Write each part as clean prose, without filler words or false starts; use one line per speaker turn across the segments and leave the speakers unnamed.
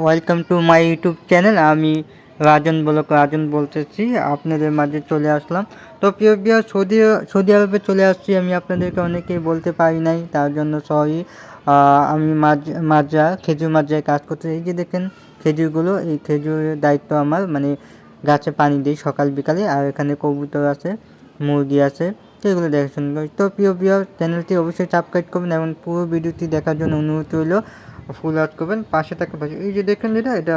Welcome to my YouTube channel. আমি রাজন বলতেছি, আপনাদের মাঝে চলে আসলাম। তো প্রিয় প্রিয় সৌদি আরবে চলে আসছি আমি, আপনাদেরকে অনেকেই বলতে পারি নাই, তার জন্য সরি। আমি খেজুর মাদ্রায় কাজ করতে, এই যে দেখেন খেজুরগুলো, এই খেজুরের দায়িত্ব আমার, মানে গাছে পানি দিই সকাল বিকালে। আর এখানে কবুতর আছে, মুরগি আছে, তো এগুলো দেখাশোনা করি। তো প্রিয় চ্যানেলটি অবশ্যই সাবস্ক্রাইব করবেন এবং পুরো ভিডিওটি দেখার জন্য অনুরোধ রইল। ফুল আউট করবেন, পাশে থাকা পাশে এই যে দেখেন এটা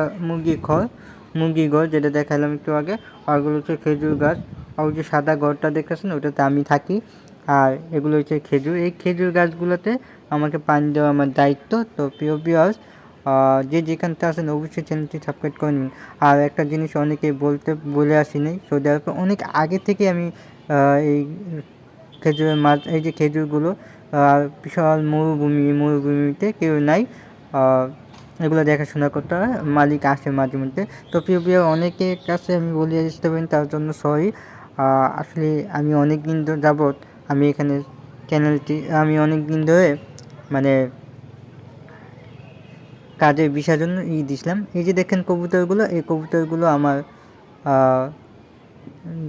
মুরগির ঘর যেটা দেখালাম একটু আগে। আরগুলো হচ্ছে খেজুর গাছ, আর ওই যে সাদা ঘরটা দেখেছেন ওটাতে আমি থাকি। আর এগুলো হচ্ছে খেজুর, এই খেজুর গাছগুলোতে আমাকে পানি দেওয়া আমার দায়িত্ব। তো প্রিয় ভিউয়ার্স, যে যেখানটা আছেন অবশ্যই চ্যানেলটি সাবস্ক্রাইব করে নিন। আর একটা জিনিস অনেকে বলে আসিনি, সৌদি আরবে অনেক আগে থেকে আমি এই খেজুরের মাছ, এই যে খেজুরগুলো, বিশাল মরুভূমিতে কেউ নাই, এগুলো দেখাশোনা করতে হয়, মালিক আসে মাঝে মধ্যে। তো প্রিয় অনেকের কাছে আমি বলে আসতে পারি, তার জন্য সরি। আসলে আমি অনেক দিন যাবৎ আমি এখানে আমি অনেক দিন ধরে মানে কাজের বিষয়ের জন্য দিছিলাম। এই যে দেখেন কবুতরগুলো, এই কবুতরগুলো আমার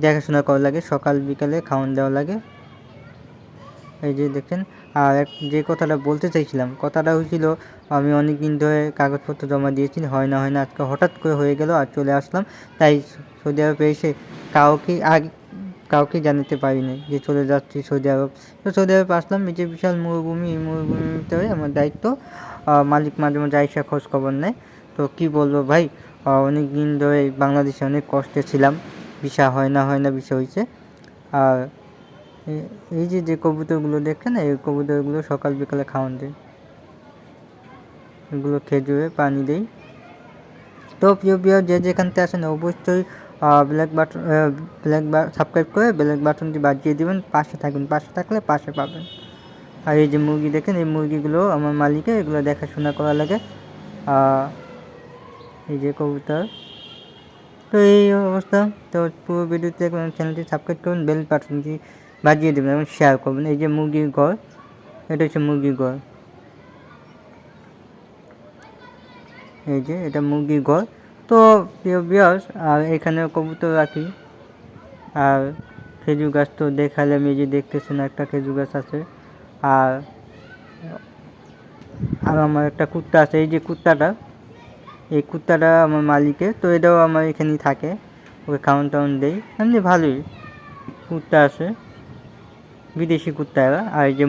দেখাশোনা করা লাগে, সকাল বিকালে খাওয়ান দেওয়া লাগে। এই যে দেখেন। আর যে কথাটা বলতে চাইছিলাম, কথাটা হয়েছিল আমি অনেক দিন ধরে কাগজপত্র জমা দিয়েছি, হয় না আজকে হঠাৎ করে হয়ে গেল আর চলে আসলাম। তাই সৌদি আরবে এসে কাউকে জানাতে পারি নাই যে চলে যাচ্ছি সৌদি আরব। তো সৌদি আরব আসলাম, এই যে বিশাল মরুভূমি, এই মরুভূমিতে আমার দায়িত্ব। মালিক মাঝে মাঝে আইসা খোঁজ খবর নেয়। তো কি বলবো ভাই, অনেক দিন ধরে বাংলাদেশে অনেক কষ্টে ছিলাম, ভিসা হয় না ভিসা হয়েছে। আর এই যে কবুতরগুলো দেখেন, এই কবুতরগুলো সকাল বিকালে খাওয়ান দেয়, এগুলো খেজুরে পানি দেই। তো প্রিয় যে যেখানতে আসেন অবশ্যই সাবস্ক্রাইব করে ব্ল্যাক বাটনটি বাজিয়ে দেবেন, পাশে থাকবেন, পাশে থাকলে পাশে পাবেন। আর এই যে মুরগি দেখেন, এই মুরগিগুলো আমার মালিকের, এগুলো দেখাশোনা করা লাগে। এই যে কবুতর, তো এই অবস্থা। তো পুরো ভিডিওতে চ্যানেলটি সাবস্ক্রাইব করুন, বেল বাটনটি বাজিয়ে দেবেন এবং শেয়ার করবেন। এই যে মুরগির ঘর, এটা হচ্ছে মুরগির ঘর, এই যে এটা মুরগির ঘর। তো প্রিয় ভিউয়ার্স, আর এখানে কবুতর রাখি। আর খেজুর গাছ তো দেখালাম, এই যে দেখতেছেন একটা খেজুর গাছ আছে। আর আমার একটা কুত্তা আছে, এই যে এই কুত্তাটা আমার মালিকের, তো এটাও আমার এখানেই থাকে, ওকে খাওয়ান টাউন দেই, এমনি ভালোই কুত্তা আছে, বিদেশি কুত্তা এরা। আর এই যে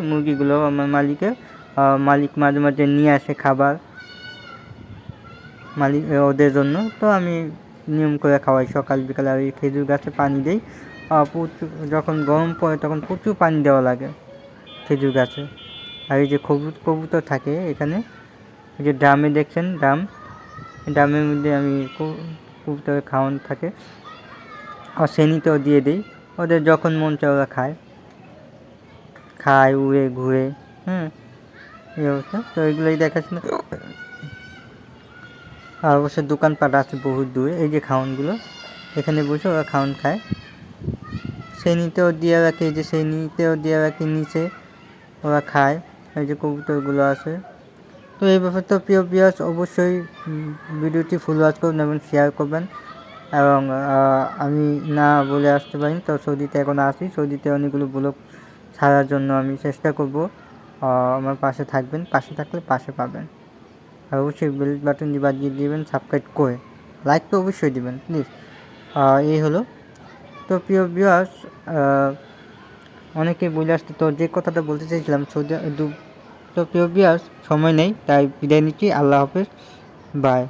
মুরগিগুলো আমার মালিক মাঝে মাঝে নিয়ে আসে খাবার ওদের জন্য। তো আমি নিয়ম করে খাওয়াই সকাল বিকালে। আর এই খেজুর গাছে পানি দিই, প্রচুর, যখন গরম পড়ে তখন প্রচুর পানি দেওয়া লাগে খেজুর গাছে। আর এই যে কবুতর থাকে এখানে, এই যে ড্রামে দেখছেন, ড্রামের মধ্যে আমি কবুতরের খাওয়ান থাকে। আর শ্রেণীতেও দিয়ে দিই, ওদের যখন মন চায় ওরা খায় উড়ে ঘুরে। এই অবস্থা। তো এগুলোই দেখাশোনা। আর অবশ্য দোকানপাট আছে বহুত দূরে, এই যে খাওয়ানগুলো এখানে বসে ওরা খাওয়ান খায়। শ্রেণীতেও দিয়ে রাখে, এই যে শ্রেণীতেও দিয়ে রাখে, নিচে ওরা খায়। এই যে কবুতরগুলো আছে। তো এই ব্যাপারটা প্রিয় ভিউয়ার্স, অবশ্যই ভিডিওটি ফুল ওয়াচ করবেন এবং শেয়ার করবেন। এবং আমি না বলে আসতে পারি, তো সৌদিতে এখন আসি, সৌদিতে অনেকগুলো ব্লগ ছাড়ার জন্য আমি চেষ্টা করব। আমার পাশে থাকবেন, পাশে থাকলে পাশে পাবেন। আর অবশ্যই বেল বাটনটি বাজিয়ে দেবেন সাবস্ক্রাইব করে, লাইক তো অবশ্যই দেবেন প্লিজ। এই হলো। তো প্রিয় ভিউয়ার্স, অনেকে বলে আসতে, তো যে কথাটা বলতে চাইছিলাম তো প্রিয় ভিউয়ার্স, সময় নেই তাই বিদায় নিচ্ছি। আল্লাহ হাফেজ, বাই।